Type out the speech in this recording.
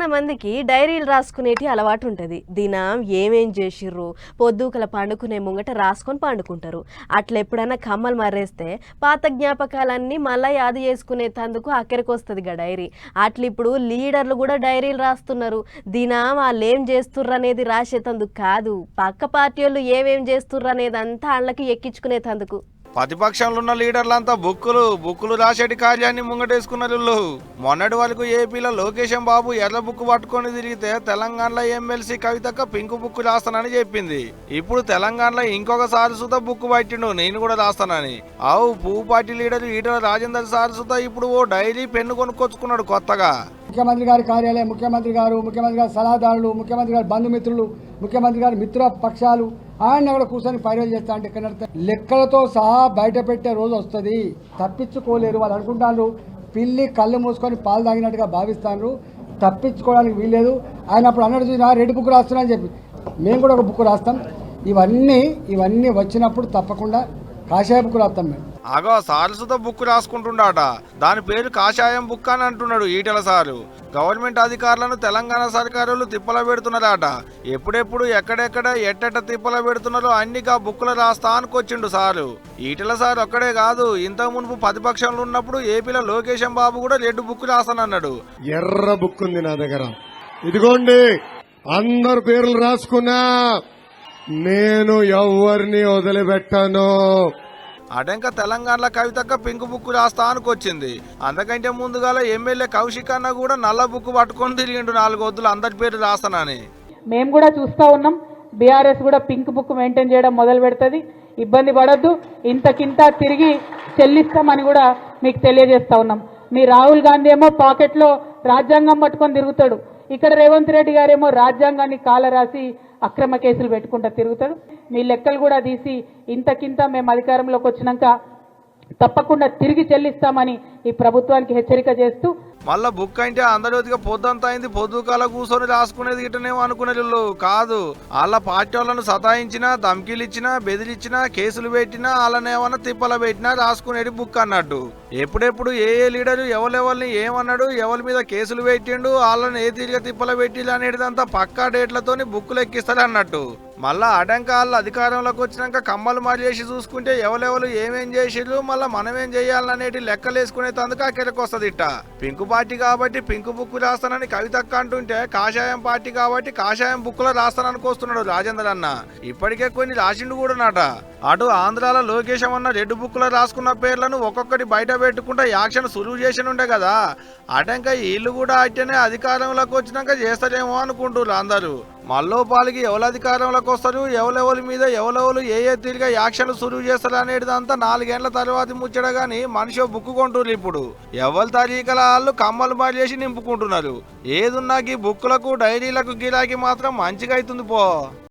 చాలా మందికి డైరీలు రాసుకునేటి అలవాటు ఉంటుంది. దినం ఏమేం చేసిర్రు పొద్దుకల పండుకునే ముంగట రాసుకొని పండుకుంటారు. అట్లా ఎప్పుడైనా కమ్మలు మర్రేస్తే పాత జ్ఞాపకాలన్నీ మళ్ళీ యాద చేసుకునేందుకు అక్కడికొస్తుంది గా డైరీ. అట్లా ఇప్పుడు లీడర్లు కూడా డైరీలు రాస్తున్నారు. దినం వాళ్ళు ఏం చేస్తుర్రు అనేది రాసేతందుకు కాదు, పక్క పార్టీ వాళ్ళు ఏమేం చేస్తుర్రు అనేది అంతా వాళ్ళకి ఎక్కించుకునేతందుకు. ప్రతిపక్షంలో ఉన్న లీడర్లంతా బుక్కులు రాసేటి కార్యాన్ని ముంగటేసుకున్నారు. మొన్నటి వరకు ఏపీలో లోకేశం బాబు ఎర్ర బుక్ పట్టుకొని తిరిగితే తెలంగాణలో ఎమ్మెల్సీ కవితక్క పింక్ బుక్ రాస్తానని చెప్పింది. ఇప్పుడు తెలంగాణలో ఇంకొకసారి సుత బుక్ పట్టిండు, నేను కూడా రాస్తానని. పువ్వు party leader Etela Rajender sir సుత ఇప్పుడు ఓ డైరీ పెన్ను కొనుక్కొచ్చుకున్నాడు కొత్తగా. ముఖ్యమంత్రి గారి కార్యాలయం, ముఖ్యమంత్రి గారు సలహాదారులు, ముఖ్యమంత్రి గారి బంధుమిత్రులు, ముఖ్యమంత్రి గారి మిత్ర పక్షాలు ఆయన అక్కడ కూర్చొని పైరలు చేస్తా అంటే ఇక్కడ లెక్కలతో సహా బయట పెట్టే రోజు వస్తుంది. తప్పించుకోలేరు. వాళ్ళు అనుకుంటారు పిల్లి కళ్ళు మూసుకొని పాలు తాగినట్టుగా భావిస్తారు, తప్పించుకోవడానికి వీల్లేదు. ఆయన అప్పుడు అన్నట్టు చూసినా రెడ్ బుక్ రాస్తున్నా అని చెప్పి మేము కూడా ఒక బుక్ రాస్తాం. ఇవన్నీ వచ్చినప్పుడు తప్పకుండా కాషాయ బుక్ రాస్తాం మేము. సారసుత బుక్ రాసుకుంటుండట, దాని పేరు కాషాయం బుక్ అని అంటున్నాడు ఈటల సారు. గవర్నమెంట్ అధికారులను తెలంగాణ సర్కారులు తిప్పల పెడుతున్నారట. ఎప్పుడెప్పుడు ఎక్కడెక్కడ ఎట్టెట్ట తిప్పల పెడుతున్నారో అన్నిగా బుక్కులు రాస్తా అనుకొచ్చిండు సారు. ఈటల సార్ ఒక్కడే కాదు, ఇంతకు మునుపు ప్రతిపక్షంలో ఉన్నప్పుడు ఏపీలో లోకేశం బాబు కూడా రెడ్ బుక్ రాస్తానన్నాడు. ఎర్ర బుక్ ఉంది నా దగ్గర, ఇదిగోండి అందరు పేర్లు రాసుకున్నా, నేను ఎవరిని వదిలిపెట్టాను. అటెంక తెలంగాణలో కవితక్క పింక్ బుక్ రాస్తా అనుకొచ్చింది. అంతకంటే ముందుగాల ఎమ్మెల్యే కౌశిక్ అన్న కూడా నల్ల బుక్ పట్టుకొని తిరిగిండు 4 వద్దులు అందరి పేరు రాస్తానని. మేము కూడా చూస్తా ఉన్నాం, బీఆర్ఎస్ కూడా పింక్ బుక్ మెయింటైన్ చేయడం మొదలు పెడుతుంది. ఇబ్బంది పడద్దు, ఇంతకింత తిరిగి చెల్లిస్తామని కూడా మీకు తెలియజేస్తా ఉన్నాం. మీ రాహుల్ గాంధీ ఏమో పాకెట్లో రాజ్యాంగం పట్టుకొని తిరుగుతాడు, ఇక్కడ రేవంత్ రెడ్డి గారేమో రాజ్యాంగాన్ని కాల రాసి అక్రమ కేసులు పెట్టుకుంటా తిరుగుతాడు. మీ లెక్కలు కూడా తీసి ఇంతకింత మేము అధికారంలోకి వచ్చినాక తప్పకుండా తిరిగి చెల్లిస్తామని ఈ ప్రభుత్వానికి హెచ్చరిక చేస్తూ, మళ్ళా బుక్ అంటే అందరిగా పొద్దంతా అయింది, పొద్దుకాల కూర్చొని రాసుకునేది ఇటనేమో అనుకునేళ్ళు కాదు. వాళ్ళ పార్టీ వాళ్ళను సతాయించినా, ధమ్కీలు ఇచ్చినా, బెదిరించినా, కేసులు పెట్టినా, వాళ్ళనేమన్నా తిప్పల పెట్టినా రాసుకునేది బుక్ అన్నట్టు. ఎప్పుడెప్పుడు ఏ లీడరు ఎవరెవరిని ఏమన్నాడు, ఎవరి మీద కేసులు పెట్టిండు, వాళ్ళని ఏ తీరుగా తిప్పల పెట్టిలు అనేటిదంతా పక్కా డేట్లతోని బుక్కులు ఎక్కిస్తారు అన్నట్టు. మళ్ళా అడంక వాళ్ళు అధికారంలోకి వచ్చినాక కమ్మలు మార్చేసి చూసుకుంటే ఎవరెవరు ఏమేం చేసిర్రు, మళ్ళీ మనమేం చేయాలనేటి లెక్కలేసుకునే తందుకు అక్కడికి వస్తుంది. ఇట్ట పింక్ పార్టీ కాబట్టి పింక్ బుక్ రాస్తానని కవితక్క అంటుంటే, కాషాయం పార్టీ కాబట్టి కాషాయం బుక్ లో రాస్తానని వస్తున్నాడు రాజేందర్ అన్న. ఇప్పటికే కొన్ని రాసిండు కూడా నాట. అటు ఆంధ్రాలో లోకేశం అన్న రెడ్ బుక్ లో రాసుకున్న పేర్లను ఒక్కొక్కటి బయట పెట్టుకుంటే యాక్షన్ సులువు చేసి ఉండే కదా. అటంక వీళ్ళు కూడా అట్టనే అధికారంలోకి వచ్చినాక చేస్తారేమో అనుకుంటున్నారు అందరూ. మల్లోపాలికి ఎవరు అధికారంలోకి వస్తారు, ఎవరెవరి మీద ఎవరెవరు ఏ తీరుగా యాక్షన్లు సులువు చేస్తారు అనేటిదంతా 4 ఏళ్ల తర్వాత ముచ్చట గాని మనిషి బుక్ కొంటున్నారు. ఇప్పుడు ఎవరి తరీకల వాళ్ళు కమ్మలు మారి చేసి నింపుకుంటున్నారు. ఏదున్నా ఈ బుక్కులకు డైరీలకు గిరాకీ మాత్రం మంచిగా అవుతుంది పో.